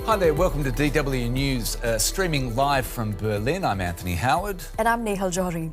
Hi there, welcome to DW News, streaming live from Berlin. I'm Anthony Howard. And I'm Nehal Johari.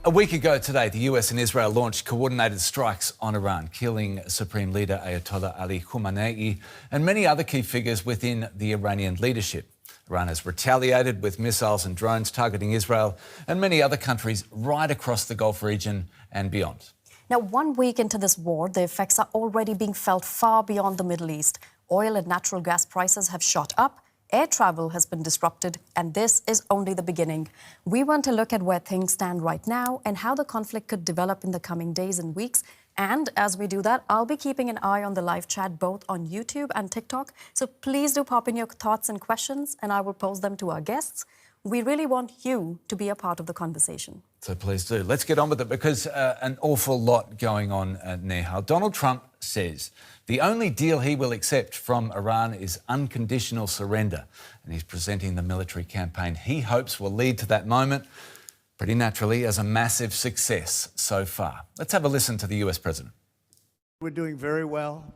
A week ago today, the US and Israel launched coordinated strikes on Iran, killing Supreme Leader Ayatollah Ali Khamenei and many other key figures within the Iranian leadership. Iran has retaliated with missiles and drones targeting Israel and many other countries right across the Gulf region and beyond. Now, 1 week into this war, the effects are already being felt far beyond the Middle East. Oil and natural gas prices have shot up, air travel has been disrupted, and this is only the beginning. We want to look at where things stand right now and how the conflict could develop in the coming days and weeks. And as we do that, I'll be keeping an eye on the live chat both on YouTube and TikTok. So please do pop in your thoughts and questions, and I will pose them to our guests. We really want you to be a part of the conversation. So please do. Let's get on with it because an awful lot going on, Nehal. Donald Trump says the only deal he will accept from Iran is unconditional surrender. And he's presenting the military campaign he hopes will lead to that moment, pretty naturally, as a massive success so far. Let's have a listen to the US president. We're doing very well.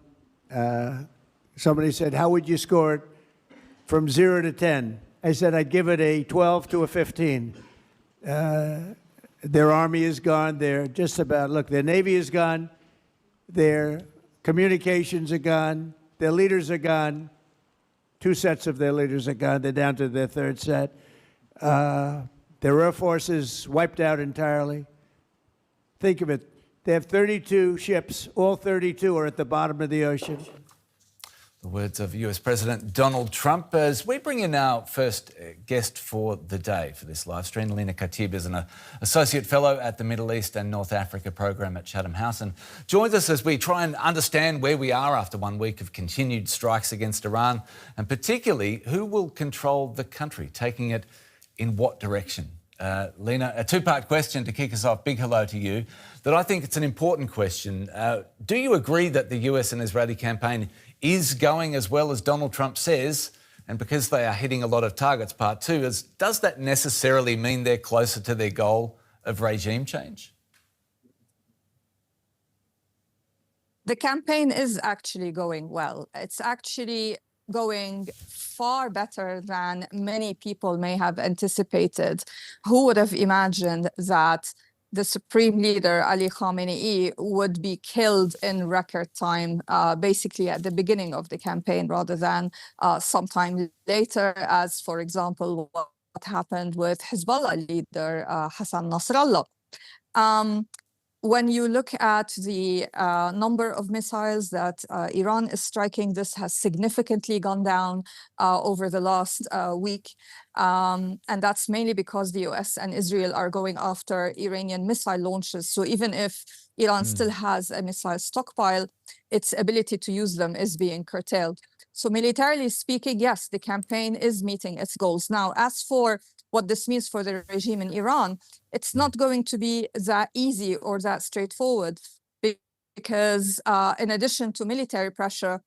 Somebody said, how would you score it from 0 to 10? I said I'd give it a 12 to a 15. Their army is gone. They're just about, look, their navy is gone. Their communications are gone. Their leaders are gone. 2 sets of their leaders are gone. They're down to their 3rd set. Their air force is wiped out entirely. Think of it. They have 32 ships. All 32 are at the bottom of the ocean. The words of US President Donald Trump. As we bring in our first guest for the day for this live stream, Lina Khatib is an Associate Fellow at the Middle East and North Africa Program at Chatham House and joins us as we try and understand where we are after 1 week of continued strikes against Iran and particularly who will control the country, taking it in what direction. Lina, a 2-part question to kick us off. Big hello to you. That I think it's an important question. Do you agree that the US and Israeli campaign is going as well as Donald Trump says? And because they are hitting a lot of targets, part 2, does that necessarily mean they're closer to their goal of regime change? The campaign is actually going well. It's actually going far better than many people may have anticipated. Who would have imagined that the Supreme Leader, Ali Khamenei, would be killed in record time, basically at the beginning of the campaign rather than sometime later, as, for example, what happened with Hezbollah leader Hassan Nasrallah. When you look at the number of missiles that Iran is striking, this has significantly gone down over the last week. And that's mainly because the US and Israel are going after Iranian missile launches. So even if Iran still has a missile stockpile, its ability to use them is being curtailed. So militarily speaking, yes, the campaign is meeting its goals. Now, as for what this means for the regime in Iran, it's not going to be that easy or that straightforward because in addition to military pressure,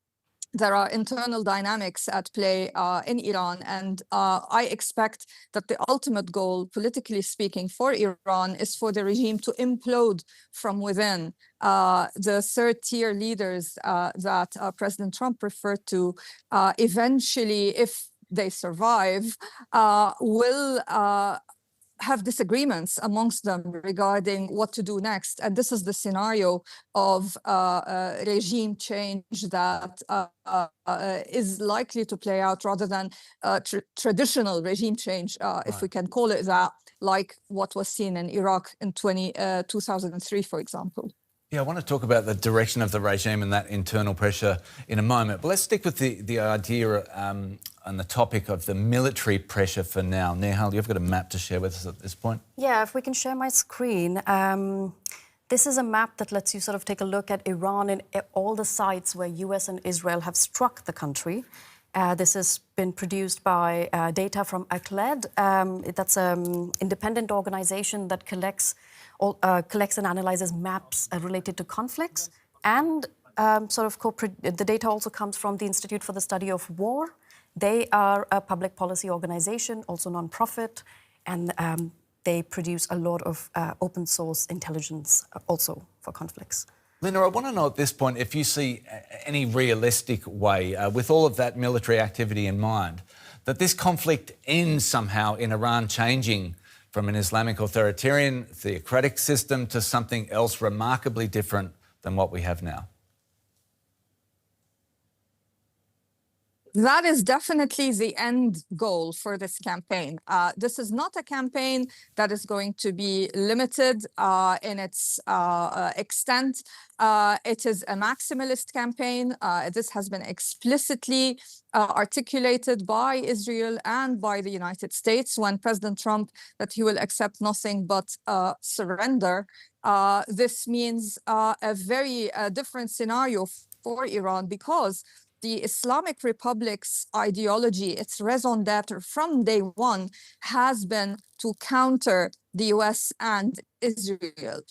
there are internal dynamics at play in Iran. And I expect that the ultimate goal, politically speaking, for Iran is for the regime to implode from within. The 3rd-tier leaders that President Trump referred to eventually, if they survive, will have disagreements amongst them regarding what to do next. And this is the scenario of regime change that is likely to play out rather than traditional regime change, if we can call it that, like what was seen in Iraq in 2003, for example. Yeah, I want to talk about the direction of the regime and that internal pressure in a moment. But let's stick with the idea and the topic of the military pressure for now. Nehal, you've got a map to share with us at this point. Yeah, if we can share my screen. This is a map that lets you sort of take a look at Iran and all the sites where US and Israel have struck the country. This has been produced by data from ACLED. That's an independent organization that collects and analyzes maps related to conflicts. And the data also comes from the Institute for the Study of War. They are a public policy organization, also non-profit, and they produce a lot of open source intelligence also for conflicts. Linda, I want to know at this point if you see any realistic way, with all of that military activity in mind, that this conflict ends somehow in Iran changing from an Islamic authoritarian theocratic system to something else remarkably different than what we have now. That is definitely the end goal for this campaign. This is not a campaign that is going to be limited in its extent. It is a maximalist campaign. This has been explicitly articulated by Israel and by the United States when President Trump that he will accept nothing but surrender. This means a very different scenario for Iran because the Islamic Republic's ideology, its raison d'etre from day one, has been to counter the US and Israel.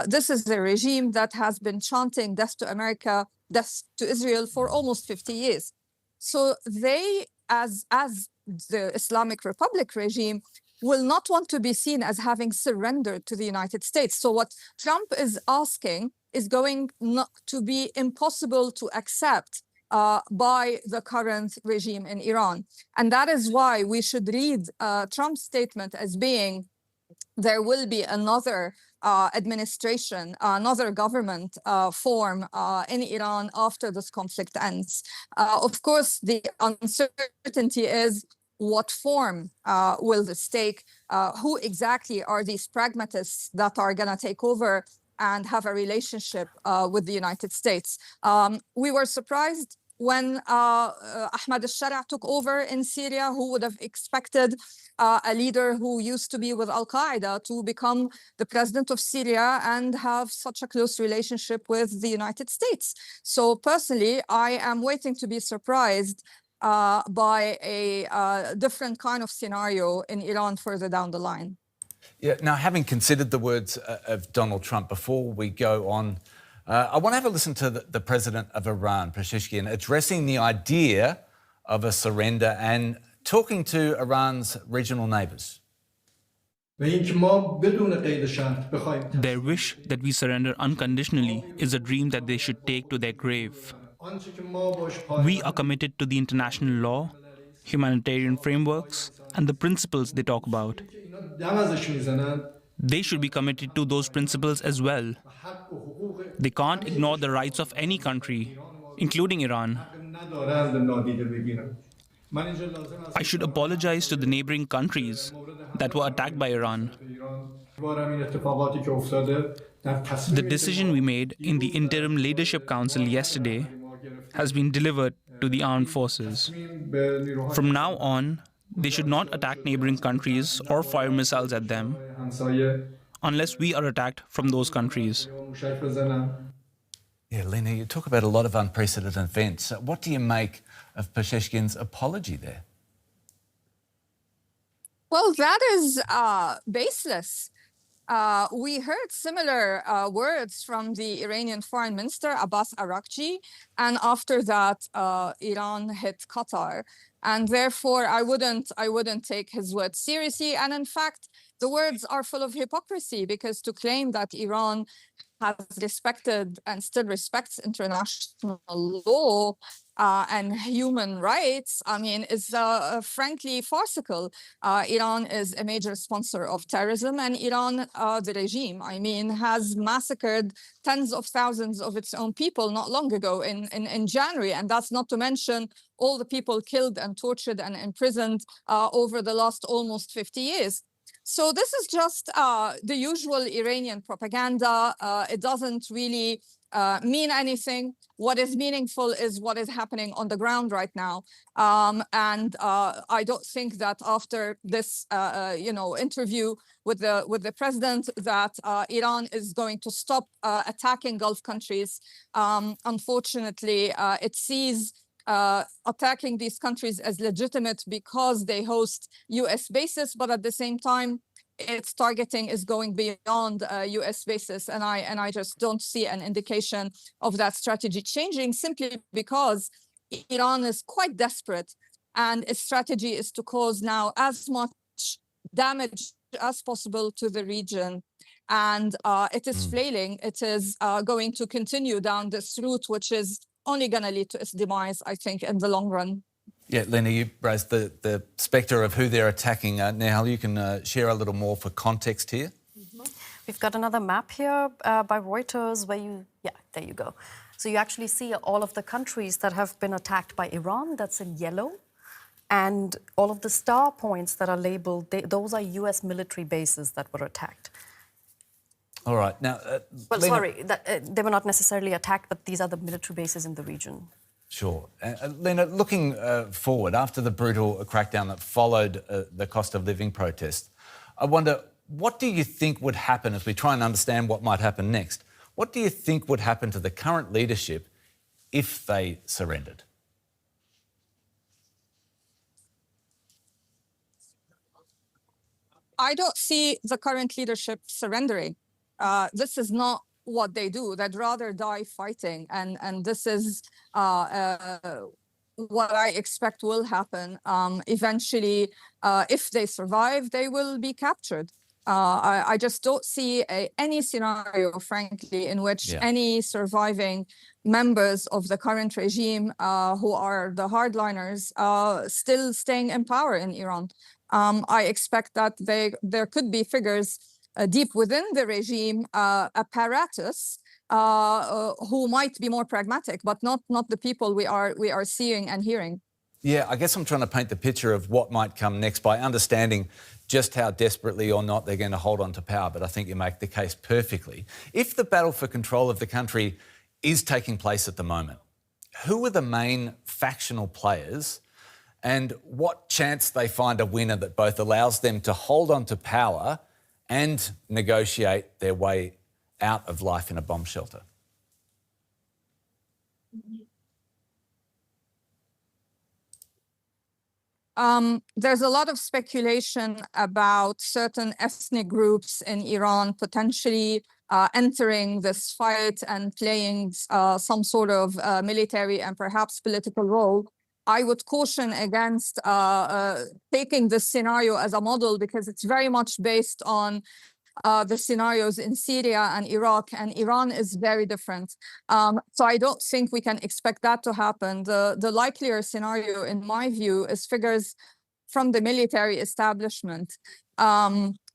This is a regime that has been chanting death to America, death to Israel for almost 50 years. So they, as the Islamic Republic regime, will not want to be seen as having surrendered to the United States. So what Trump is asking is going not to be impossible to accept by the current regime in Iran. And that is why we should read Trump's statement as being there will be another administration, another government form in Iran after this conflict ends. Of course, the uncertainty is what form will this take? Who exactly are these pragmatists that are going to take over and have a relationship with the United States? We were surprised when Ahmad al-Shara took over in Syria. Who would have expected a leader who used to be with Al-Qaeda to become the president of Syria and have such a close relationship with the United States? So personally, I am waiting to be surprised by a different kind of scenario in Iran further down the line. Yeah. Now, having considered the words of Donald Trump, before we go on, I want to have a listen to the president of Iran, Pezeshkian, addressing the idea of a surrender and talking to Iran's regional neighbours. Their wish that we surrender unconditionally is a dream that they should take to their grave. We are committed to the international law, humanitarian frameworks, and the principles they talk about. They should be committed to those principles as well. They can't ignore the rights of any country, including Iran. I should apologize to the neighboring countries that were attacked by Iran. The decision we made in the Interim Leadership Council yesterday has been delivered to the armed forces. From now on, they should not attack neighboring countries or fire missiles at them unless we are attacked from those countries. Yeah, Lena, you talk about a lot of unprecedented events. What do you make of Pezeshkian's apology there? Well, that is baseless. We heard similar words from the Iranian Foreign Minister, Abbas Araghchi, and after that, Iran hit Qatar. And therefore, I wouldn't take his words seriously. And in fact, the words are full of hypocrisy, because to claim that Iran has respected and still respects international law and human rights, I mean, is frankly farcical. Iran is a major sponsor of terrorism, and Iran, the regime, I mean, has massacred tens of thousands of its own people not long ago in January. And that's not to mention all the people killed and tortured and imprisoned over the last almost 50 years. So this is just the usual Iranian propaganda. It doesn't really mean anything. What is meaningful is what is happening on the ground right now. And I don't think that after this, interview with the president, that Iran is going to stop attacking Gulf countries. Unfortunately, it sees attacking these countries as legitimate because they host US bases, but at the same time, its targeting is going beyond US bases. And I just don't see an indication of that strategy changing, simply because Iran is quite desperate, and its strategy is to cause now as much damage as possible to the region. and it is flailing. It is going to continue down this route, which is only going to lead to its demise, I think, in the long run. Yeah, Lena, you raised the spectre of who they're attacking. Nehal, you can share a little more for context here. We've got another map here by Reuters where there you go. So you actually see all of the countries that have been attacked by Iran, that's in yellow. And all of the star points that are labeled, those are US military bases that were attacked. All right, now... well, Lena... sorry, they were not necessarily attacked, but these are the military bases in the region. Sure. Lena, looking forward, after the brutal crackdown that followed the cost of living protests, I wonder, what do you think would happen as we try and understand what might happen next? What do you think would happen to the current leadership if they surrendered? I don't see the current leadership surrendering. This is not what they do. They'd rather die fighting. And this is what I expect will happen. Eventually, if they survive, they will be captured. I just don't see any scenario, frankly, in which any surviving members of the current regime who are the hardliners still staying in power in Iran. I expect that there could be figures deep within the regime apparatus who might be more pragmatic, but not the people we are seeing and hearing. Yeah, I guess I'm trying to paint the picture of what might come next by understanding just how desperately or not they're going to hold on to power, but I think you make the case perfectly. If the battle for control of the country is taking place at the moment, who are the main factional players and what chance they find a winner that both allows them to hold on to power and negotiate their way out of life in a bomb shelter? There's a lot of speculation about certain ethnic groups in Iran potentially entering this fight and playing some sort of military and perhaps political role. I would caution against taking this scenario as a model because it's very much based on the scenarios in Syria and Iraq, and Iran is very different. So I don't think we can expect that to happen. The likelier scenario, in my view, is figures from the military establishment.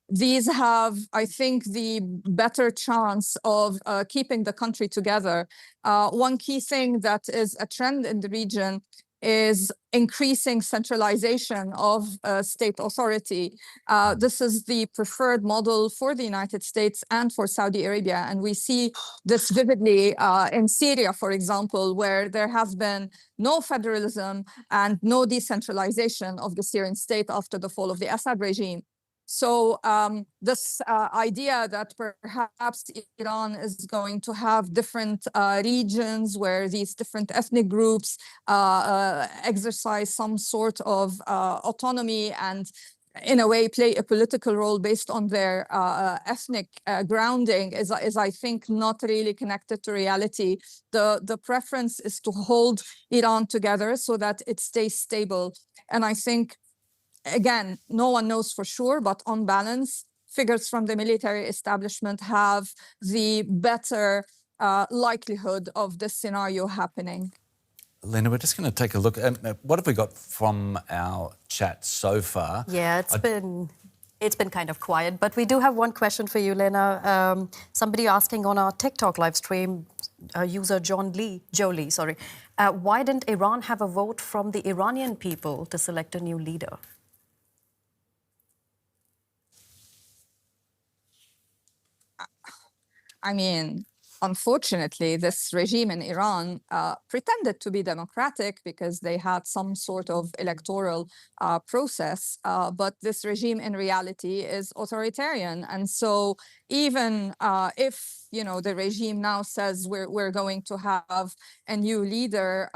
These have, I think, the better chance of keeping the country together. One key thing that is a trend in the region is increasing centralization of state authority. This is the preferred model for the United States and for Saudi Arabia. And we see this vividly in Syria, for example, where there has been no federalism and no decentralization of the Syrian state after the fall of the Assad regime. So this idea that perhaps Iran is going to have different regions where these different ethnic groups exercise some sort of autonomy and in a way play a political role based on their ethnic grounding is, I think, not really connected to reality. The preference is to hold Iran together so that it stays stable. And I think, again, no one knows for sure, but on balance, figures from the military establishment have the better likelihood of this scenario happening. Lena, we're just going to take a look. What have we got from our chat so far? Yeah, it's been kind of quiet, but we do have one question for you, Lena. Somebody asking on our TikTok live stream, user Joe Lee, why didn't Iran have a vote from the Iranian people to select a new leader? I mean, unfortunately, this regime in Iran pretended to be democratic because they had some sort of electoral process, but this regime in reality is authoritarian. And so even if the regime now says we're going to have a new leader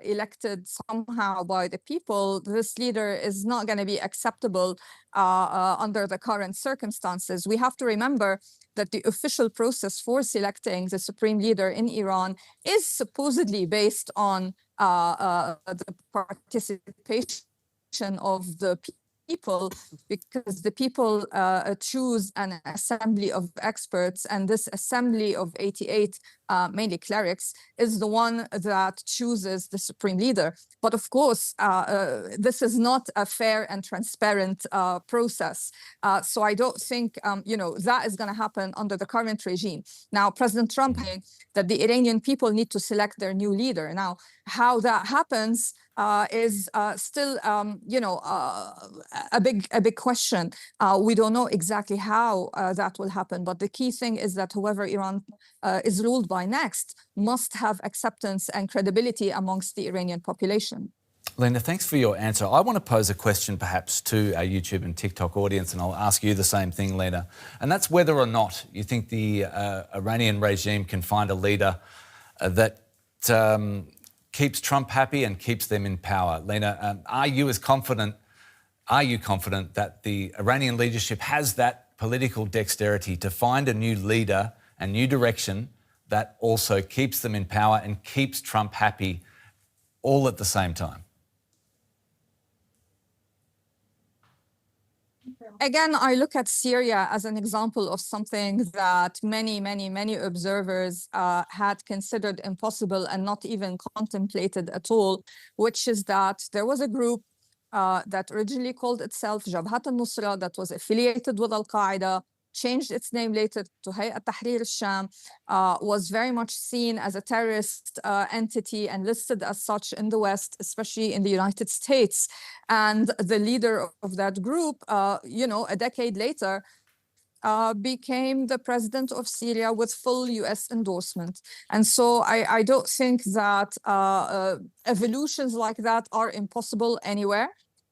elected somehow by the people, this leader is not going to be acceptable under the current circumstances. We have to remember that the official process for selecting the supreme leader in Iran is supposedly based on the participation of the people, because the people choose an assembly of experts, and this assembly of 88, mainly clerics, is the one that chooses the supreme leader. But of course, this is not a fair and transparent process. So I don't think, that is going to happen under the current regime. Now, President Trump saying that the Iranian people need to select their new leader. Now, how that happens is still, a big question. We don't know exactly how that will happen, but the key thing is that whoever Iran is ruled by next must have acceptance and credibility amongst the Iranian population. Lena, thanks for your answer. I want to pose a question perhaps to our YouTube and TikTok audience, and I'll ask you the same thing, Lena, and that's whether or not you think the Iranian regime can find a leader that keeps Trump happy and keeps them in power. Lena, are you confident that the Iranian leadership has that political dexterity to find a new leader and new direction that also keeps them in power and keeps Trump happy all at the same time? Again, I look at Syria as an example of something that many observers had considered impossible and not even contemplated at all, which is that there was a group that originally called itself Jabhat al-Nusra, that was affiliated with Al-Qaeda, changed its name later to Hayat Tahrir al-Sham, was very much seen as a terrorist entity and listed as such in the West, especially in the United States. And the leader of that group, a decade later, became the president of Syria with full US endorsement. And so I don't think that evolutions like that are impossible anywhere.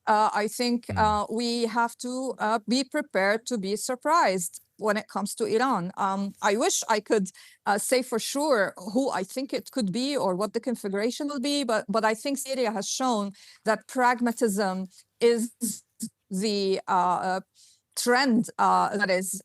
I think we have to be prepared to be surprised when it comes to Iran. I wish I could say for sure who I think it could be or what the configuration will be, but I think Syria has shown that pragmatism is the trend that is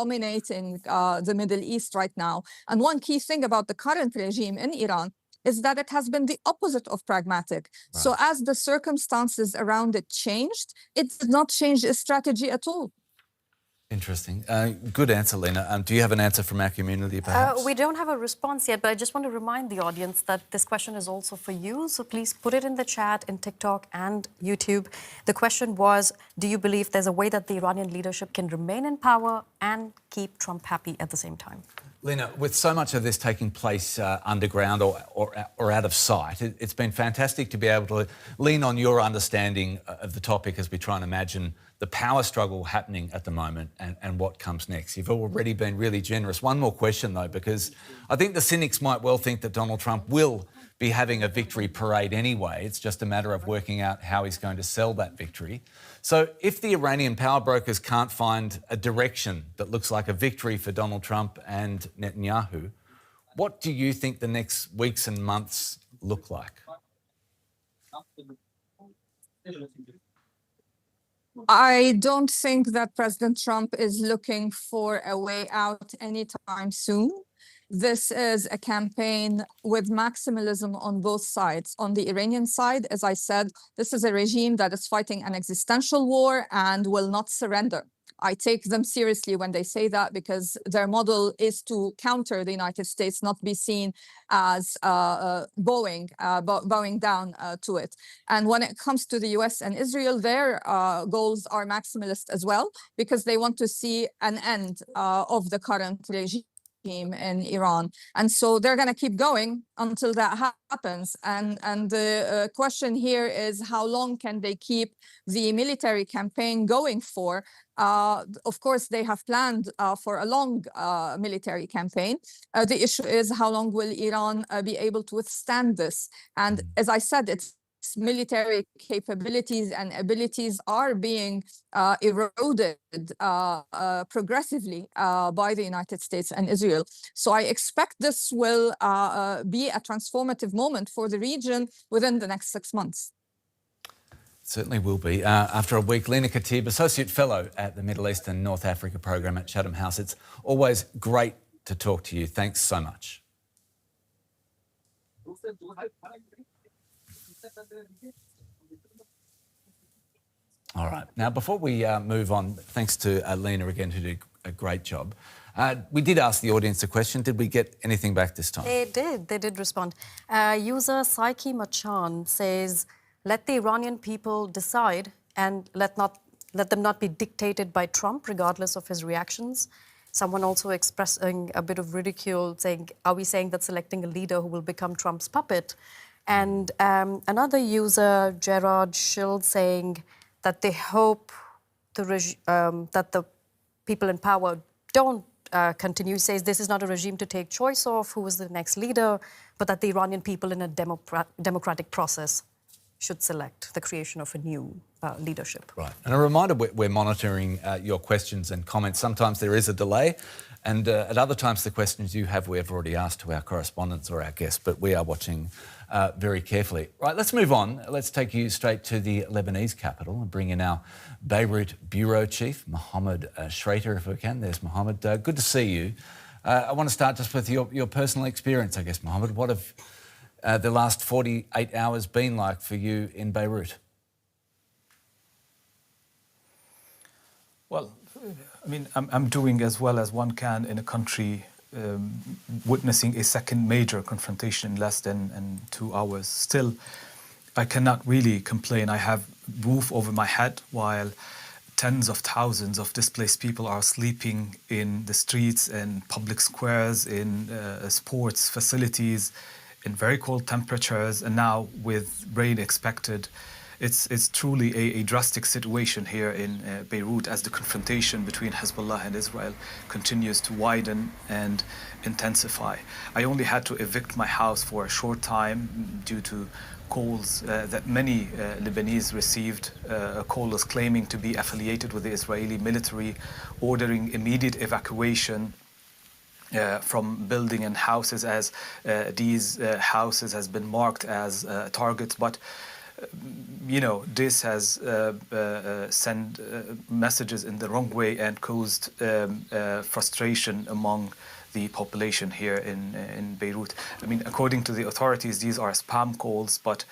dominating the Middle East right now. And one key thing about the current regime in Iran is that it has been the opposite of pragmatic. Right. So as the circumstances around it changed, it did not change its strategy at all. Interesting. Good answer, Lena. Do you have an answer from our community, perhaps? We don't have a response yet, but I just want to remind the audience that this question is also for you. So please put it in the chat in TikTok and YouTube. The question was, do you believe there's a way that the Iranian leadership can remain in power and keep Trump happy at the same time? Lena, with so much of this taking place underground or out of sight, it's been fantastic to be able to lean on your understanding of the topic as we try and imagine the power struggle happening at the moment and what comes next. You've already been really generous. One more question, though, because I think the cynics might well think that Donald Trump will be having a victory parade anyway. It's just a matter of working out how he's going to sell that victory. So if the Iranian power brokers can't find a direction that looks like a victory for Donald Trump and Netanyahu, what do you think the next weeks and months look like? I don't think that President Trump is looking for a way out anytime soon. This is a campaign with maximalism on both sides. On the Iranian side, as I said, this is a regime that is fighting an existential war and will not surrender. I take them seriously when they say that, because their model is to counter the United States, not be seen as bowing down to it. And when it comes to the US and Israel, their goals are maximalist as well, because they want to see an end of the current regime in Iran. And so they're going to keep going until that happens. And the question here is, how long can they keep the military campaign going for? Of course, they have planned for a long military campaign. The issue is, how long will Iran be able to withstand this? And as I said, its military capabilities and abilities are being eroded progressively by the United States and Israel. So I expect this will be a transformative moment for the region within the next 6 months. Certainly will be. After a week, Lena Khatib, Associate Fellow at the Middle East and North Africa Program at Chatham House. It's always great to talk to you. Thanks so much. All right. Now, before we move on, thanks to Lena again, who did a great job. We did ask the audience a question. Did we get anything back this time? They did respond. User Psyche Machan says, let the Iranian people decide and let them not be dictated by Trump, regardless of his reactions. Someone also expressing a bit of ridicule, saying, are we saying that selecting a leader who will become Trump's puppet? And another user, Gerard Schild, saying that they hope that the people in power don't continue, says this is not a regime to take choice of who is the next leader, but that the Iranian people in a democratic process should select the creation of a new leadership. Right. And a reminder, we're monitoring your questions and comments. Sometimes there is a delay, and at other times the questions you have we have already asked to our correspondents or our guests, but we are watching very carefully. Right, let's move on. Let's take you straight to the Lebanese capital and bring in our Beirut Bureau Chief, Mohammed Schrater, if we can. There's Mohammed. Good to see you. I want to start just with your personal experience, I guess, Mohammed. What have the last 48 hours been like for you in Beirut? Well, I mean, I'm doing as well as one can in a country witnessing a second major confrontation in less than 2 hours. Still, I cannot really complain. I have roof over my head while tens of thousands of displaced people are sleeping in the streets and public squares, in sports facilities, in very cold temperatures, and now with rain expected. It's truly a drastic situation here in Beirut as the confrontation between Hezbollah and Israel continues to widen and intensify. I only had to evict my house for a short time due to calls that many Lebanese received, callers claiming to be affiliated with the Israeli military, ordering immediate evacuation from building and houses, as these houses has been marked as targets. But you know, this has sent messages in the wrong way and caused frustration among the population here in Beirut. I mean, according to the authorities, these are spam calls, but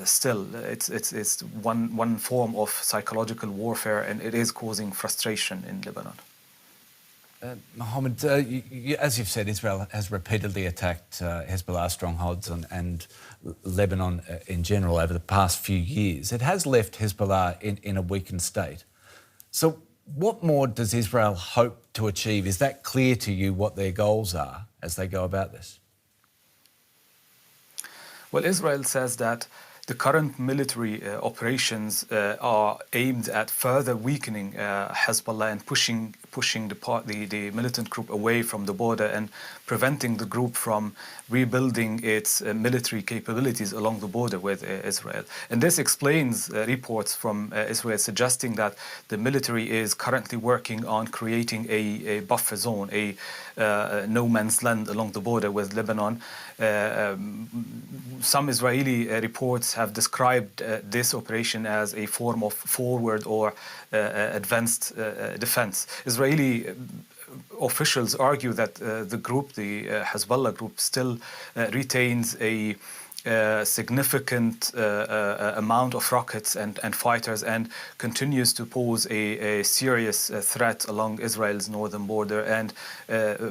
still, it's one form of psychological warfare, and it is causing frustration in Lebanon. Mohammed, as you've said, Israel has repeatedly attacked Hezbollah strongholds and Lebanon in general over the past few years. It has left Hezbollah in a weakened state. So what more does Israel hope to achieve? Is that clear to you what their goals are as they go about this? Well, Israel says that the current military operations are aimed at further weakening Hezbollah and pushing the militant group away from the border and preventing the group from rebuilding its military capabilities along the border with Israel. And this explains reports from Israel suggesting that the military is currently working on creating a buffer zone, a no man's land along the border with Lebanon. Some Israeli reports have described this operation as a form of forward or advanced defense. Israeli officials argue that the group, the Hezbollah group, still retains a significant amount of rockets and fighters and continues to pose a serious threat along Israel's northern border, and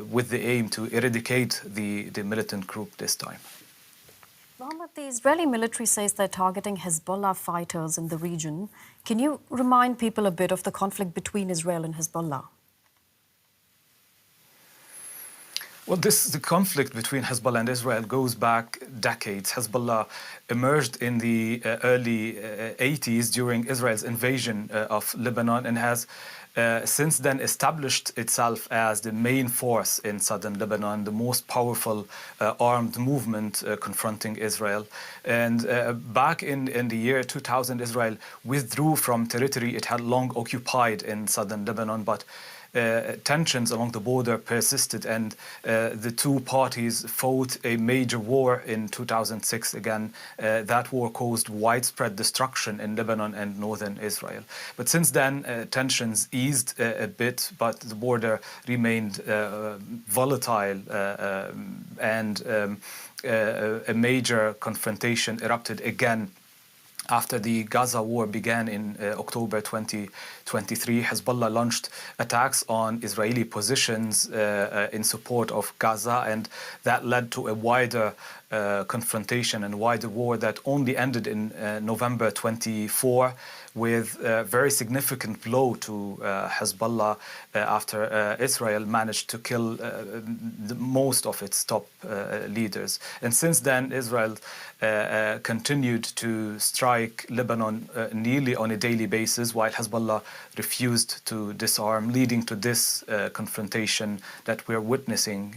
with the aim to eradicate the militant group this time. Mohammed, the Israeli military says they're targeting Hezbollah fighters in the region. Can you remind people a bit of the conflict between Israel and Hezbollah? Well, the conflict between Hezbollah and Israel goes back decades. Hezbollah emerged in the early 80s during Israel's invasion of Lebanon and has since then established itself as the main force in southern Lebanon, the most powerful armed movement confronting Israel. And back in the year 2000, Israel withdrew from territory it had long occupied in southern Lebanon, but tensions along the border persisted, and the two parties fought a major war in 2006 again. That war caused widespread destruction in Lebanon and northern Israel. But since then, tensions eased a bit, but the border remained volatile, and a major confrontation erupted again After the Gaza war began in October 2023, Hezbollah launched attacks on Israeli positions in support of Gaza, and that led to a wider confrontation and wider war that only ended in November 24 with a very significant blow to Hezbollah after Israel managed to kill most of its top leaders. And since then, Israel continued to strike Lebanon nearly on a daily basis, while Hezbollah refused to disarm, leading to this confrontation that we're witnessing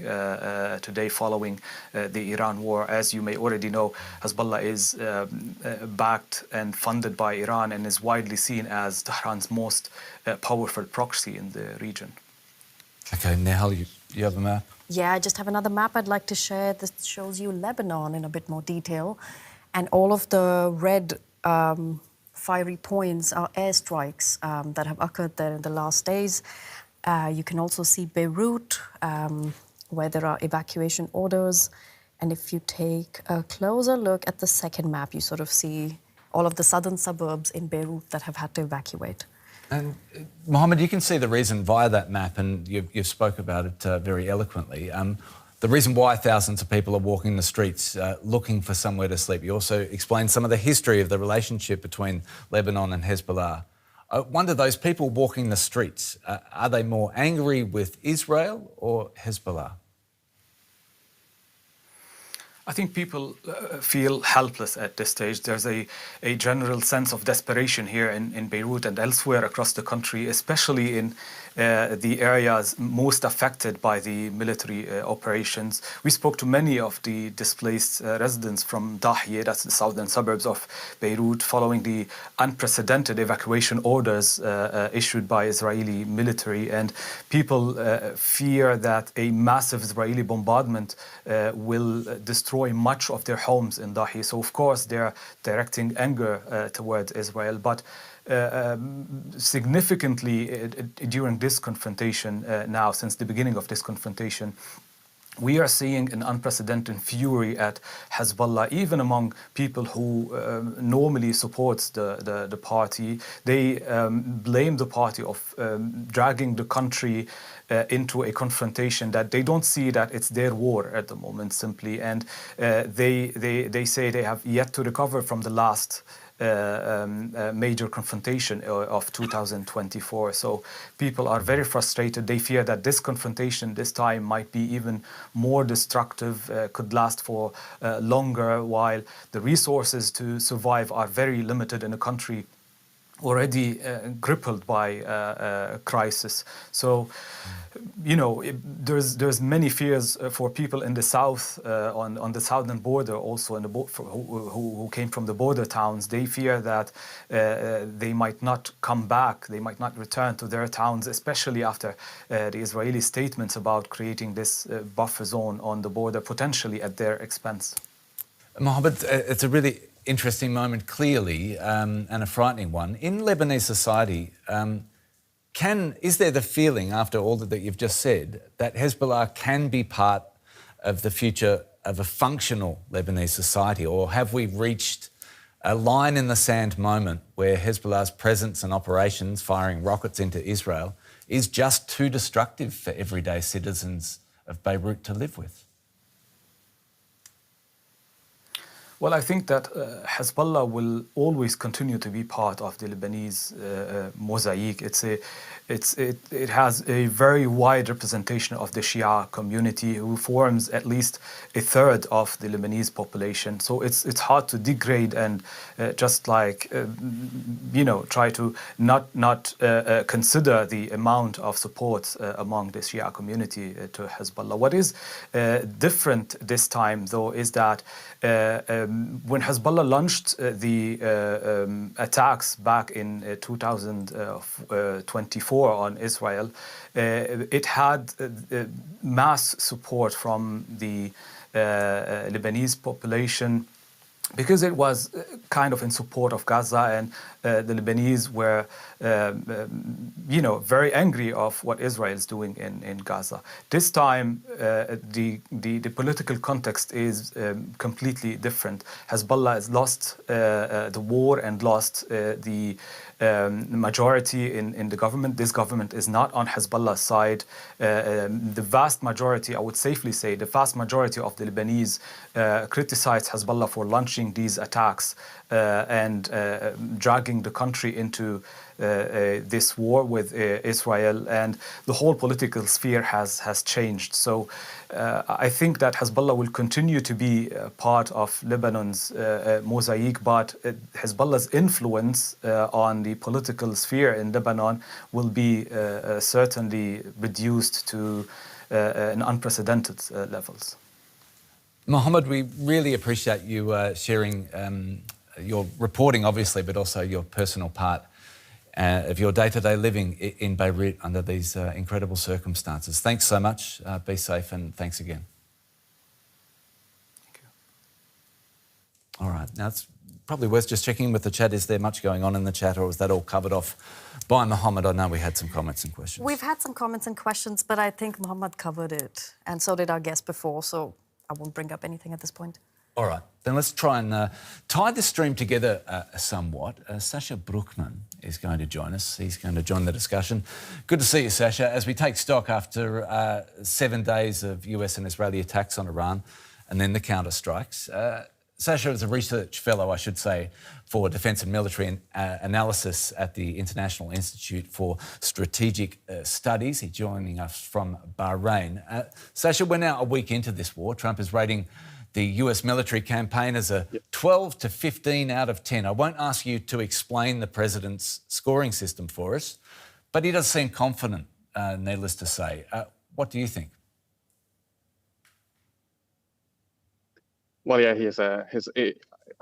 today following the Iran war. As you may already know, Hezbollah is backed and funded by Iran and is widely seen as Tehran's most powerful proxy in the region. Okay, Nehal, you have a map? Yeah, I just have another map I'd like to share. This shows you Lebanon in a bit more detail. And all of the red fiery points are airstrikes that have occurred there in the last days. You can also see Beirut, where there are evacuation orders. And if you take a closer look at the second map, you sort of see all of the southern suburbs in Beirut that have had to evacuate. And Mohammed, you can see the reason via that map, and you've spoke about it very eloquently. The reason why thousands of people are walking the streets looking for somewhere to sleep. You also explained some of the history of the relationship between Lebanon and Hezbollah. I wonder, those people walking the streets, are they more angry with Israel or Hezbollah? I think people feel helpless at this stage. There's a general sense of desperation here in Beirut and elsewhere across the country, especially in the areas most affected by the military operations. We spoke to many of the displaced residents from Dahieh, that's the southern suburbs of Beirut, following the unprecedented evacuation orders issued by Israeli military. And people fear that a massive Israeli bombardment will destroy much of their homes in Dahieh. So, of course, they're directing anger towards Israel. But significantly during this confrontation now, since the beginning of this confrontation, we are seeing an unprecedented fury at Hezbollah, even among people who normally supports the party. They blame the party of dragging the country into a confrontation that they don't see that it's their war at the moment, simply. And they say they have yet to recover from the last major confrontation of 2024. So people are very frustrated. They fear that this confrontation this time might be even more destructive, could last for longer, while the resources to survive are very limited in a country already crippled by crisis. So, you know, there's many fears for people in the south, on the southern border, also in the who came from the border towns. They fear that they might not come back, they might not return to their towns, especially after the Israeli statements about creating this buffer zone on the border, potentially at their expense. Mohammed, it's a really interesting moment, clearly, and a frightening one. In Lebanese society, is there the feeling, after all that you've just said, that Hezbollah can be part of the future of a functional Lebanese society? Or have we reached a line in the sand moment where Hezbollah's presence and operations, firing rockets into Israel, is just too destructive for everyday citizens of Beirut to live with? Well, I think that Hezbollah will always continue to be part of the Lebanese mosaic. It has a very wide representation of the Shia community, who forms at least a third of the Lebanese population. So it's hard to degrade and just like try to not consider the amount of support among the Shia community to Hezbollah. What is different this time, though, is that when Hezbollah launched the attacks back in 2024 on Israel, it had mass support from the Lebanese population because it was kind of in support of Gaza, and the Lebanese were, very angry of what Israel is doing in Gaza. This time, the political context is completely different. Hezbollah has lost the war and lost the majority in the government. This government is not on Hezbollah's side. The vast majority, I would safely say, the vast majority of the Lebanese criticized Hezbollah for launching these attacks and dragging the country into this war with Israel, and the whole political sphere has changed. So I think that Hezbollah will continue to be part of Lebanon's mosaic, but Hezbollah's influence on the political sphere in Lebanon will be certainly reduced to an unprecedented levels. Mohammed, we really appreciate you sharing your reporting, obviously, but also your personal part of your day-to-day living in Beirut under these incredible circumstances. Thanks so much. Be safe, and thanks again. Thank you. All right. Now, it's probably worth just checking with the chat. Is there much going on in the chat, or was that all covered off by Mohammed? I know we had some comments and questions. We've had some comments and questions, but I think Mohammed covered it, and so did our guest before, so I won't bring up anything at this point. All right, then let's try and tie the stream together somewhat. Sasha Bruckman is going to join us. He's going to join the discussion. Good to see you, Sasha. As we take stock after 7 days of US and Israeli attacks on Iran and then the counter-strikes. Sasha is a research fellow, I should say, for Defence and Military Analysis at the International Institute for Strategic Studies. He's joining us from Bahrain. Sasha, we're now a week into this war. Trump is rating the US military campaign as a 12 to 15 out of 10. I won't ask you to explain the president's scoring system for us, but he does seem confident, needless to say. What do you think? Well, yeah, he has his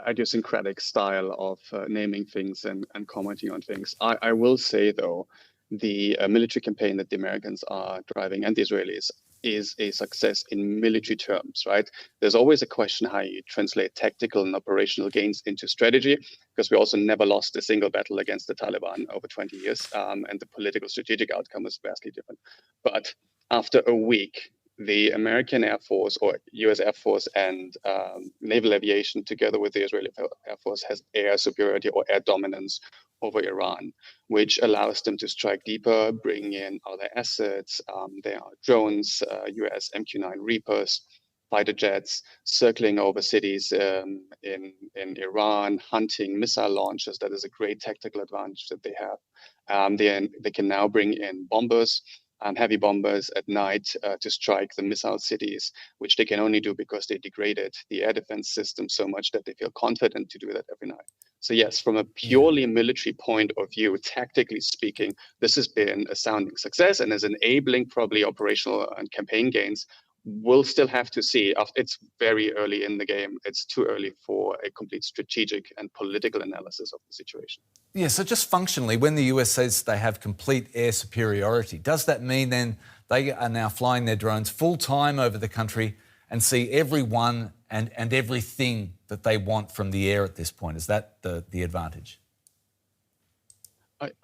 idiosyncratic style of naming things and commenting on things. I will say, though, the military campaign that the Americans are driving and the Israelis is a success in military terms, right? There's always a question how you translate tactical and operational gains into strategy, because we also never lost a single battle against the Taliban over 20 years, and the political strategic outcome was vastly different. But after a week, the American Air Force or US Air Force and naval aviation, together with the Israeli Air Force, has air superiority or air dominance over Iran, which allows them to strike deeper, bring in other assets. There are drones, US MQ-9 Reapers, fighter jets circling over cities in Iran, hunting missile launchers. That is a great tactical advantage that they have. They can now bring in bombers, heavy bombers at night to strike the missile cities, which they can only do because they degraded the air defense system so much that they feel confident to do that every night. So yes, from a purely military point of view, tactically speaking, this has been a sounding success and is enabling probably operational and campaign gains. We'll still have to see. It's very early in the game. It's too early for a complete strategic and political analysis of the situation. Yeah, so just functionally, when the US says they have complete air superiority, does that mean then they are now flying their drones full time over the country and see everyone and everything that they want from the air at this point? Is that the advantage?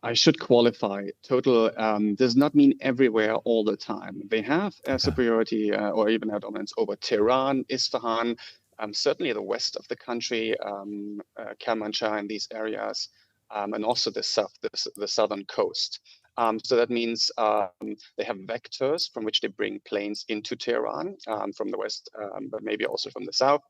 I should qualify. Total does not mean everywhere all the time. They have air superiority or even air dominance over Tehran, Isfahan, certainly the west of the country, Kermanshah and these areas, and also the southern coast. So that means they have vectors from which they bring planes into Tehran from the west, but maybe also from the south.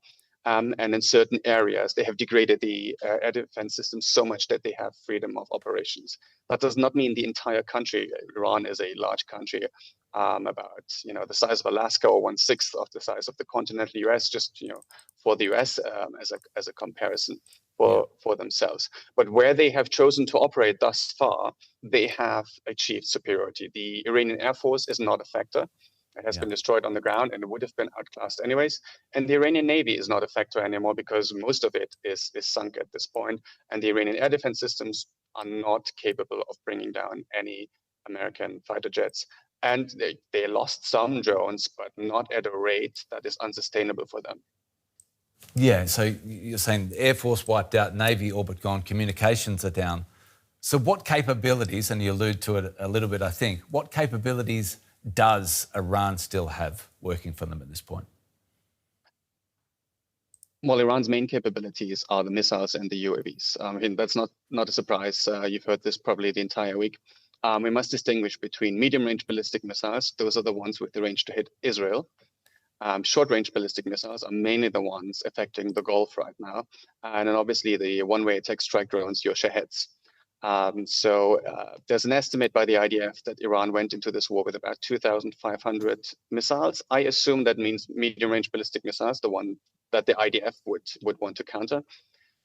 And in certain areas, they have degraded the air defense system so much that they have freedom of operations. That does not mean the entire country. Iran is a large country, about the size of Alaska, or 1/6 of the size of the continental US. Just for the US as a comparison for themselves. But where they have chosen to operate thus far, they have achieved superiority. The Iranian Air Force is not a factor. It has been destroyed on the ground, and it would have been outclassed anyways. And the Iranian Navy is not a factor anymore because most of it is sunk at this point. And the Iranian air defense systems are not capable of bringing down any American fighter jets. And they lost some drones, but not at a rate that is unsustainable for them. Yeah, so you're saying Air Force wiped out, Navy all but gone, communications are down. So what capabilities, and you allude to it a little bit, I think, what capabilities does Iran still have working for them at this point? Well, Iran's main capabilities are the missiles and the UAVs. I mean, that's not a surprise. You've heard this probably the entire week. We must distinguish between medium-range ballistic missiles. Those are the ones with the range to hit Israel. Short-range ballistic missiles are mainly the ones affecting the Gulf right now. And then obviously the one-way attack strike drones, your Shaheds. There's an estimate by the IDF that Iran went into this war with about 2,500 missiles. I assume that means medium-range ballistic missiles, the one that the IDF would want to counter.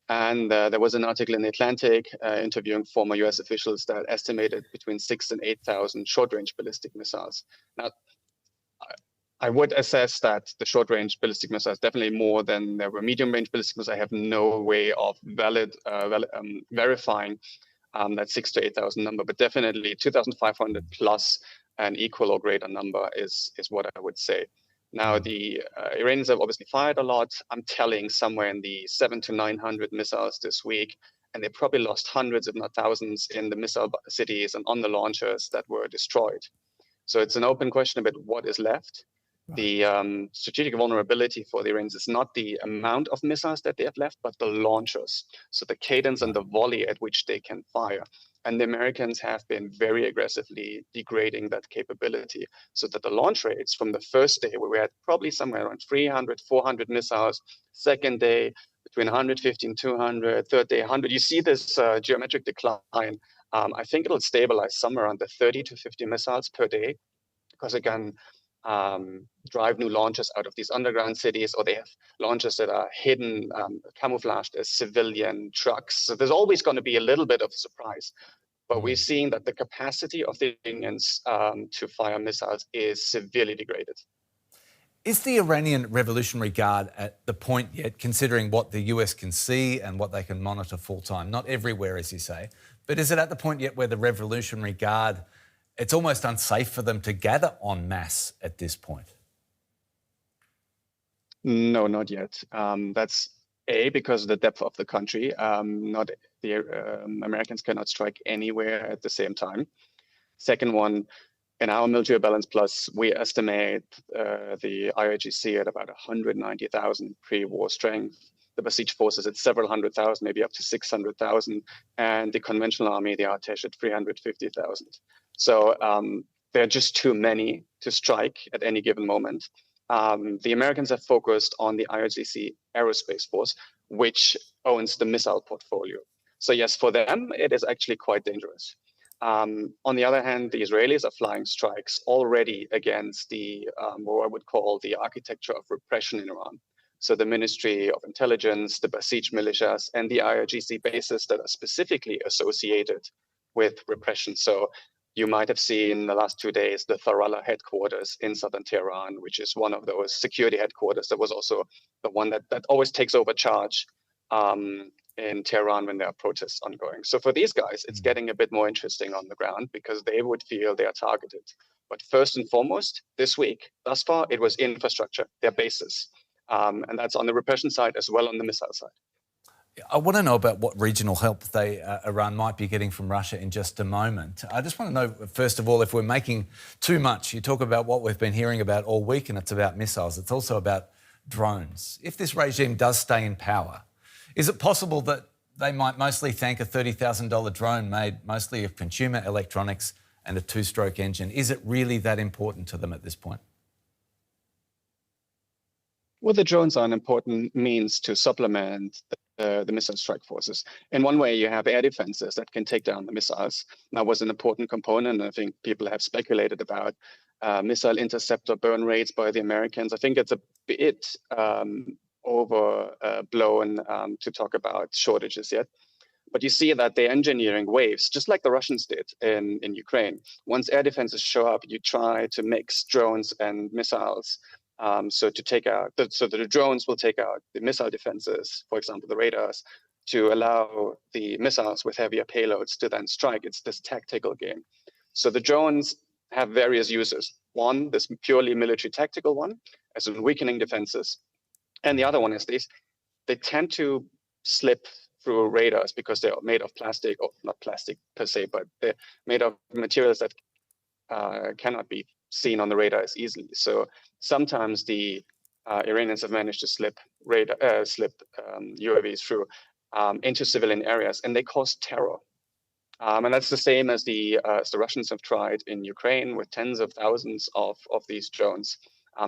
And there was an article in The Atlantic interviewing former US officials that estimated between 6,000 and 8,000 short-range ballistic missiles. Now, I would assess that the short-range ballistic missiles definitely more than there were medium-range ballistic missiles. I have no way of verifying that 6,000 to 8,000 number, but definitely 2,500 plus an equal or greater number is what I would say. Now, the Iranians have obviously fired a lot. I'm telling somewhere in the 700 to 900 missiles this week, and they probably lost hundreds, if not thousands, in the missile cities and on the launchers that were destroyed. So it's an open question about what is left. Right. The strategic vulnerability for the Iranians is not the amount of missiles that they have left, but the launchers. So the cadence and the volley at which they can fire. And the Americans have been very aggressively degrading that capability so that the launch rates from the first day, where we had probably somewhere around 300, 400 missiles, second day between 150 and 200, third day 100, you see this geometric decline. I think it'll stabilize somewhere around the 30 to 50 missiles per day, because again, drive new launches out of these underground cities, or they have launches that are hidden, camouflaged as civilian trucks. So there's always going to be a little bit of a surprise. But we're seeing that the capacity of the Iranians to fire missiles is severely degraded. Is the Iranian Revolutionary Guard at the point yet, considering what the US can see and what they can monitor full time? Not everywhere, as you say, but is it at the point yet where the Revolutionary Guard, it's almost unsafe for them to gather en masse at this point? No, not yet. That's because of the depth of the country. Not the Americans cannot strike anywhere at the same time. Second one, in our military balance plus, we estimate the IRGC at about 190,000 pre-war strength. The besieged forces at several hundred thousand, maybe up to 600,000, and the conventional army, the Artesh, at 350,000. So there are just too many to strike at any given moment. The Americans have focused on the IRGC Aerospace Force, which owns the missile portfolio. So yes, for them, it is actually quite dangerous. On the other hand, the Israelis are flying strikes already against the, what I would call the architecture of repression in Iran. So the Ministry of Intelligence, the Basij militias, and the IRGC bases that are specifically associated with repression. So you might have seen the last 2 days the Tharala headquarters in southern Tehran, which is one of those security headquarters. That was also the one that always takes over charge in Tehran when there are protests ongoing. So for these guys, it's getting a bit more interesting on the ground because they would feel they are targeted. But first and foremost, this week, thus far, it was infrastructure, their bases. And that's on the repression side as well on the missile side. I want to know about what regional help Iran might be getting from Russia in just a moment. I just want to know, first of all, if we're making too much. You talk about what we've been hearing about all week, and it's about missiles. It's also about drones. If this regime does stay in power, is it possible that they might mostly thank a $30,000 drone made mostly of consumer electronics and a two-stroke engine? Is it really that important to them at this point? Well, the drones are an important means to supplement the missile strike forces. In one way, you have air defenses that can take down the missiles. That was an important component. I think people have speculated about missile interceptor burn rates by the Americans. I think it's a bit overblown to talk about shortages yet. But you see that they're engineering waves, just like the Russians did in Ukraine. Once air defenses show up, you try to mix drones and missiles. So the drones will take out the missile defenses, for example, the radars, to allow the missiles with heavier payloads to then strike. It's this tactical game. So the drones have various uses. One, this purely military tactical one, as in weakening defenses. And the other one is they tend to slip through radars because they're made of plastic, or not plastic per se, but they're made of materials that cannot be seen on the radar as easily. So sometimes the Iranians have managed to slip UAVs through into civilian areas, and they cause terror. And that's the same as the Russians have tried in Ukraine with tens of thousands of these drones.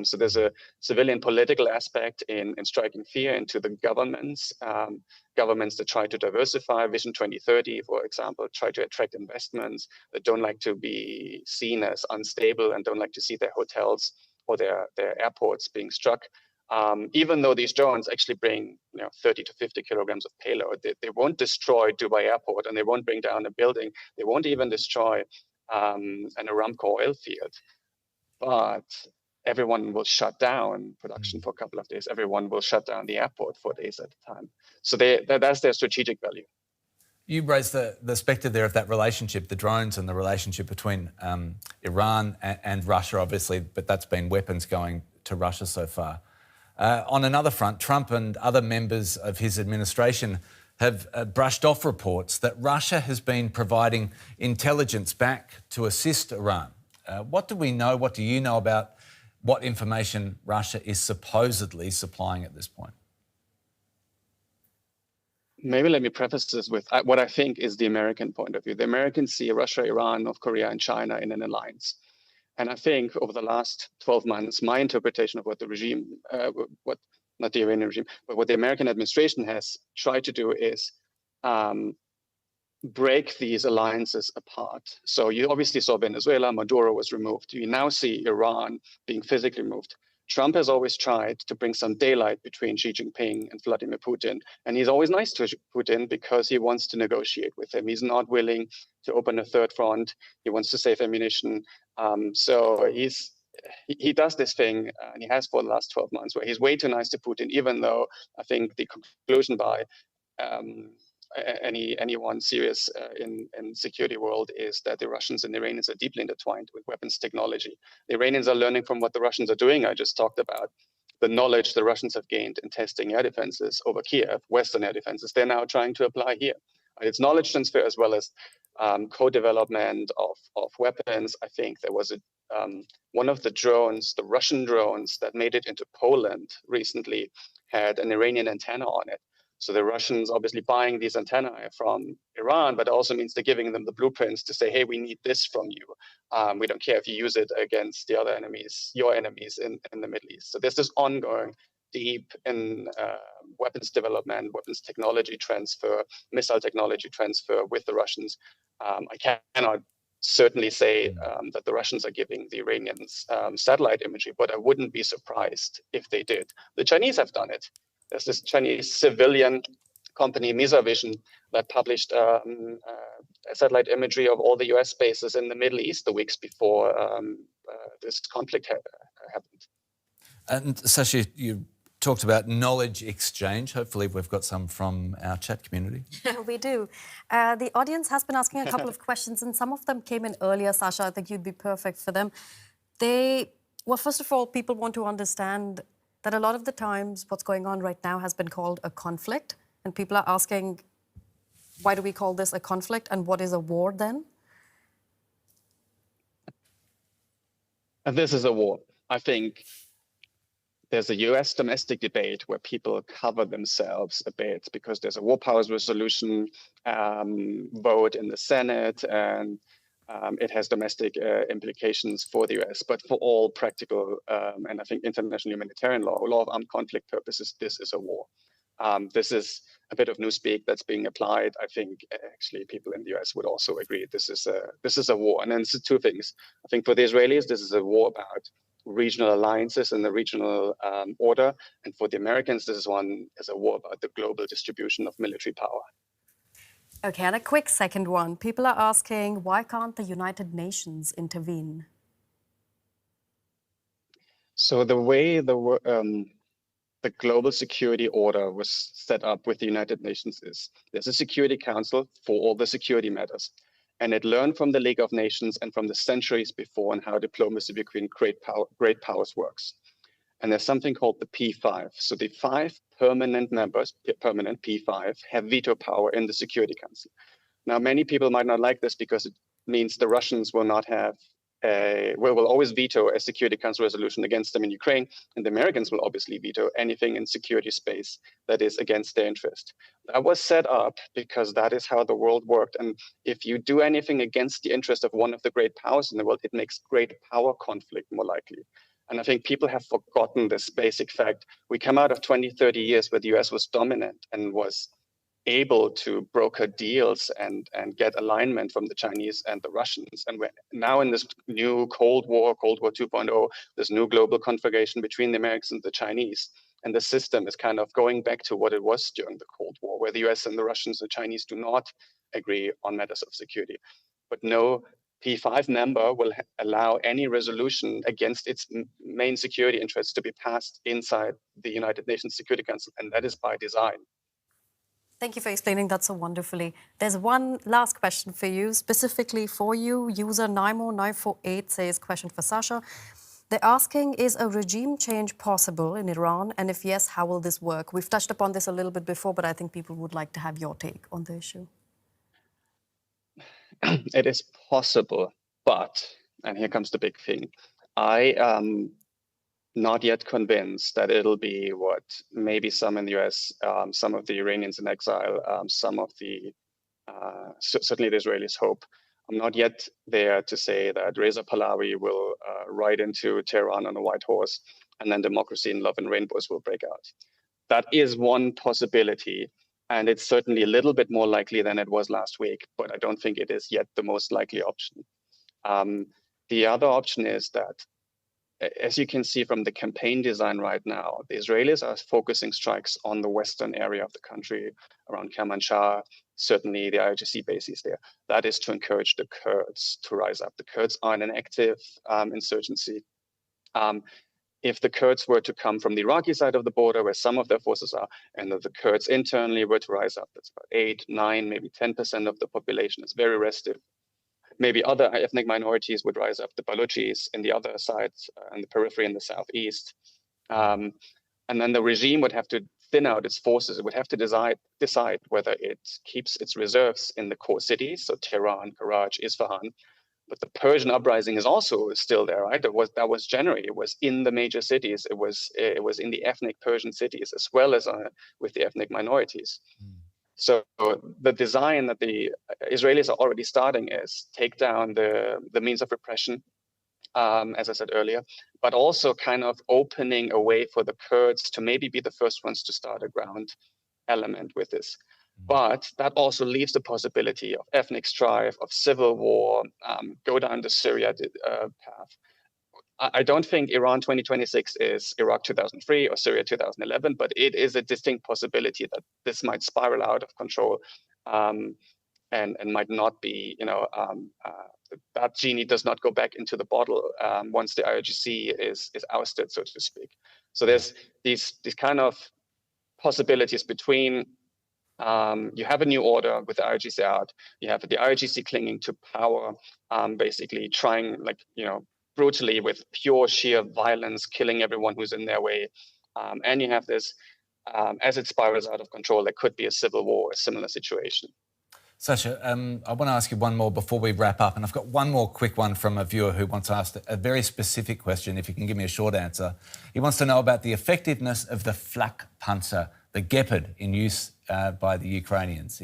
So there's a civilian political aspect in striking fear into the governments, governments that try to diversify. Vision 2030, for example, try to attract investments that don't like to be seen as unstable and don't like to see their hotels or their airports being struck. Even though these drones actually bring 30 to 50 kilograms of payload, they won't destroy Dubai Airport, and they won't bring down a building. They won't even destroy an Aramco oil field. But everyone will shut down production for a couple of days. Everyone will shut down the airport for days at a time. So that's their strategic value. You raised the spectre there of that relationship, the drones and the relationship between Iran and Russia, obviously, but that's been weapons going to Russia so far. On another front, Trump and other members of his administration have brushed off reports that Russia has been providing intelligence back to assist Iran. What do we know? What do you know about what information Russia is supposedly supplying at this point? Maybe let me preface this with what I think is the American point of view. The Americans see Russia, Iran, North Korea, and China in an alliance. And I think over the last 12 months, my interpretation of what the regime, not the Iranian regime, but what the American administration has tried to do is break these alliances apart. So you obviously saw Venezuela, Maduro was removed. You now see Iran being physically removed. Trump has always tried to bring some daylight between Xi Jinping and Vladimir Putin. And he's always nice to Putin because he wants to negotiate with him. He's not willing to open a third front. He wants to save ammunition. So he does this thing, and he has for the last 12 months, where he's way too nice to Putin, even though I think the conclusion by anyone serious in security world is that the Russians and the Iranians are deeply intertwined with weapons technology. The Iranians are learning from what the Russians are doing. I just talked about the knowledge the Russians have gained in testing air defenses over Kiev, Western air defenses. They're now trying to apply here. It's knowledge transfer as well as co-development of weapons. I think there was one of the drones, the Russian drones that made it into Poland recently, had an Iranian antenna on it. So the Russians obviously buying these antennae from Iran, but it also means they're giving them the blueprints to say, hey, we need this from you. We don't care if you use it against the other enemies, your enemies in the Middle East. So there's this ongoing deep in weapons development, weapons technology transfer, missile technology transfer with the Russians. I cannot certainly say that the Russians are giving the Iranians satellite imagery, but I wouldn't be surprised if they did. The Chinese have done it. There's this Chinese civilian company, Vision, that published satellite imagery of all the US bases in the Middle East the weeks before this conflict happened. And Sashi, you talked about knowledge exchange. Hopefully we've got some from our chat community. We do. The audience has been asking a couple of questions, and some of them came in earlier, Sasha. I think you'd be perfect for them. Well, first of all, people want to understand that a lot of the times what's going on right now has been called a conflict. And people are asking, why do we call this a conflict? And what is a war then? And this is a war. I think there's a US domestic debate where people cover themselves a bit because there's a war powers resolution vote in the Senate, and it has domestic implications for the US. But for all practical and I think international humanitarian law of armed conflict purposes, this is a war. This is a bit of newspeak that's being applied. I think actually people in the US would also agree this is a war. And then it's two things. I think for the Israelis, this is a war about regional alliances and the regional order. And for the Americans, this is a war about the global distribution of military power. Okay, and a quick second one. People are asking, why can't the United Nations intervene? So the way the global security order was set up with the United Nations is there's a Security Council for all the security matters. And it learned from the League of Nations and from the centuries before on how diplomacy between great powers works. And there's something called the P5. So the 5 permanent members, permanent P5, have veto power in the Security Council. Now, many people might not like this because it means the Russians will not have will always veto a Security Council resolution against them in Ukraine, and the Americans will obviously veto anything in security space that is against their interest. That was set up because that is how the world worked. And if you do anything against the interest of one of the great powers in the world, it makes great power conflict more likely. And I think people have forgotten this basic fact. We come out of 20, 30 years where the US was dominant and was able to broker deals and get alignment from the Chinese and the Russians. And we're now in this new Cold War 2.0, this new global configuration between the Americans and the Chinese. And the system is kind of going back to what it was during the Cold War, where the US and the Russians and the Chinese do not agree on matters of security. But no P5 member will allow any resolution against its main security interests to be passed inside the United Nations Security Council, and that is by design. Thank you for explaining that so wonderfully. There's one last question for you, specifically for you. User Nimo948 says, question for Sasha. They're asking, is a regime change possible in Iran? And if yes, how will this work? We've touched upon this a little bit before, but I think people would like to have your take on the issue. It is possible, but, and here comes the big thing, I am not yet convinced that it'll be what maybe some in the US, some of the Iranians in exile, some of the, certainly the Israelis hope. I'm not yet there to say that Reza Pahlavi will ride into Tehran on a white horse and then democracy and love and rainbows will break out. That is one possibility. And it's certainly a little bit more likely than it was last week, but I don't think it is yet the most likely option. The other option is that, as you can see from the campaign design right now, the Israelis are focusing strikes on the western area of the country, around Kermanshah, certainly the IRGC bases there. That is to encourage the Kurds to rise up. The Kurds are in an active insurgency. If the Kurds were to come from the Iraqi side of the border, where some of their forces are, and the Kurds internally were to rise up, that's about 8, 9, maybe 10% of the population. It's very restive. Maybe other ethnic minorities would rise up, the Baluchis in the other sides, and the periphery in the southeast. And then the regime would have to thin out its forces. It would have to decide whether it keeps its reserves in the core cities, so Tehran, Karaj, Isfahan. But the Persian uprising is also still there, right? That was January. It was in the major cities. It was in the ethnic Persian cities as well as with the ethnic minorities. So the design that the Israelis are already starting is take down the means of repression, as I said earlier, but also kind of opening a way for the Kurds to maybe be the first ones to start a ground element with this. But that also leaves the possibility of ethnic strife, of civil war, go down the Syria path. I don't think Iran 2026 is Iraq 2003 or Syria 2011, but it is a distinct possibility that this might spiral out of control and might not be, that genie does not go back into the bottle once the IRGC is ousted, so to speak. So there's these kind of possibilities between you have a new order with the IRGC out, you have the IRGC clinging to power, basically trying brutally with pure sheer violence, killing everyone who's in their way. And you have this, as it spirals out of control, there could be a civil war, a similar situation. Sasha, I want to ask you one more before we wrap up. And I've got one more quick one from a viewer who wants to ask a very specific question, if you can give me a short answer. He wants to know about the effectiveness of the flak panzer, the Gepard in use by the Ukrainians.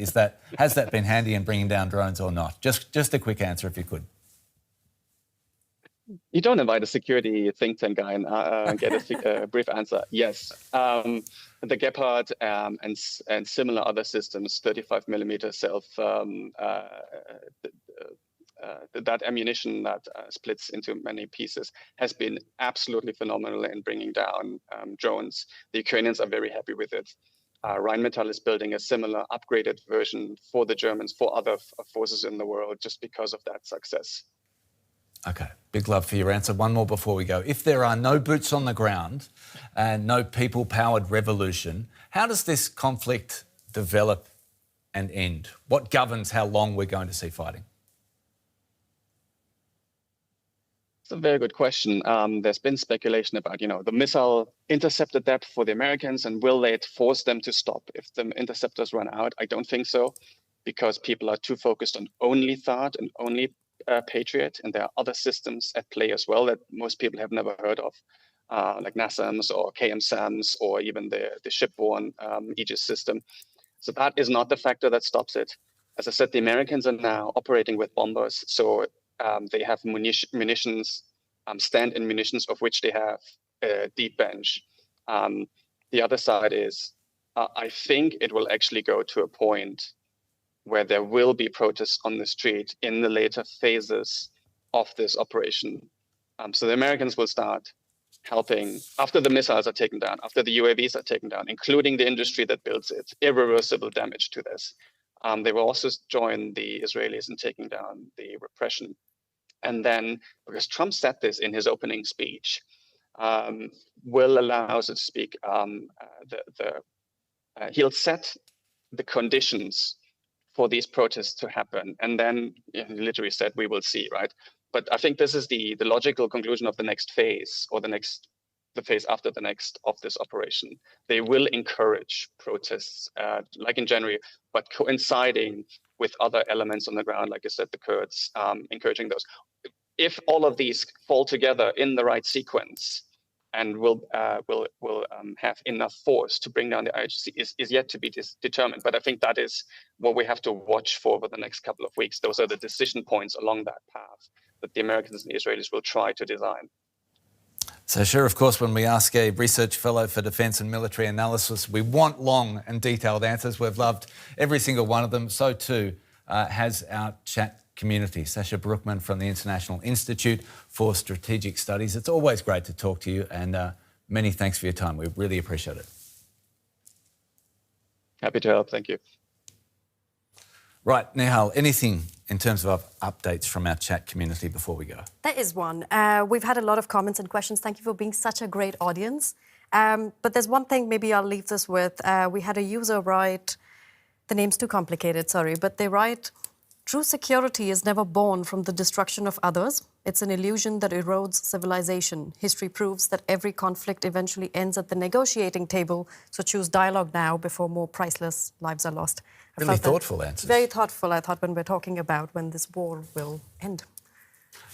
Has that been handy in bringing down drones or not? Just a quick answer, if you could. You don't invite a security think tank guy and get a brief answer. Yes, the Gepard and similar other systems, 35 millimeter self, that ammunition that splits into many pieces has been absolutely phenomenal in bringing down drones. The Ukrainians are very happy with it. Rheinmetall is building a similar upgraded version for the Germans, for other forces in the world, just because of that success. Okay, big love for your answer. One more before we go. If there are no boots on the ground and no people-powered revolution, how does this conflict develop and end? What governs how long we're going to see fighting? It's a very good question. There's been speculation about, the missile interceptor depth for the Americans, and will it force them to stop if the interceptors run out? I don't think so, because people are too focused on only THAAD and only Patriot, and there are other systems at play as well that most people have never heard of, like NASAMS or KMSAMS, or even the shipborne Aegis system. So that is not the factor that stops it. As I said, the Americans are now operating with bombers, so they have munitions, stand-in munitions, of which they have a deep bench. The other side is, I think it will actually go to a point where there will be protests on the street in the later phases of this operation. So the Americans will start helping after the missiles are taken down, after the UAVs are taken down, including the industry that builds it, irreversible damage to this. They will also join the Israelis in taking down the repression. And then, because Trump said this in his opening speech, will allow, so to speak, he'll set the conditions for these protests to happen. And then he literally said, we will see, right? But I think this is the logical conclusion of the next phase, or the phase after the next of this operation. They will encourage protests, like in January, but coinciding with other elements on the ground, like I said, the Kurds, encouraging those. If all of these fall together in the right sequence, and will have enough force to bring down the IRGC is yet to be determined. But I think that is what we have to watch for the next couple of weeks. Those are the decision points along that path that the Americans and the Israelis will try to design. So sure, of course, when we ask a research fellow for defence and military analysis, we want long and detailed answers. We've loved every single one of them. So too has our chat community. Sasha Bruckman from the International Institute for Strategic Studies. It's always great to talk to you, and many thanks for your time. We really appreciate it. Happy to help. Thank you. Right, Nihal, anything in terms of updates from our chat community before we go? There is one. We've had a lot of comments and questions. Thank you for being such a great audience. But there's one thing maybe I'll leave this with. We had a user write, the name's too complicated, sorry, but they write, true security is never born from the destruction of others. It's an illusion that erodes civilization. History proves that every conflict eventually ends at the negotiating table. So choose dialogue now before more priceless lives are lost. Really thoughtful answers. Very thoughtful, I thought, when we're talking about when this war will end.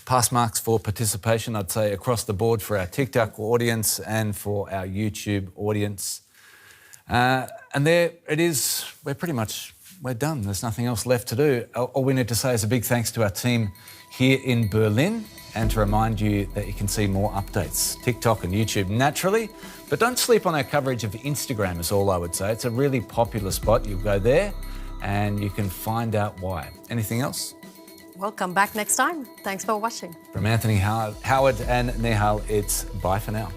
Pass marks for participation, I'd say, across the board for our TikTok audience and for our YouTube audience. And there it is. We're done. There's nothing else left to do. All we need to say is a big thanks to our team here in Berlin, and to remind you that you can see more updates, TikTok and YouTube naturally, but don't sleep on our coverage of Instagram is all I would say. It's a really popular spot. You'll go there and you can find out why. Anything else? Well, come back next time. Thanks for watching. From Anthony Howard and Nihal, it's bye for now.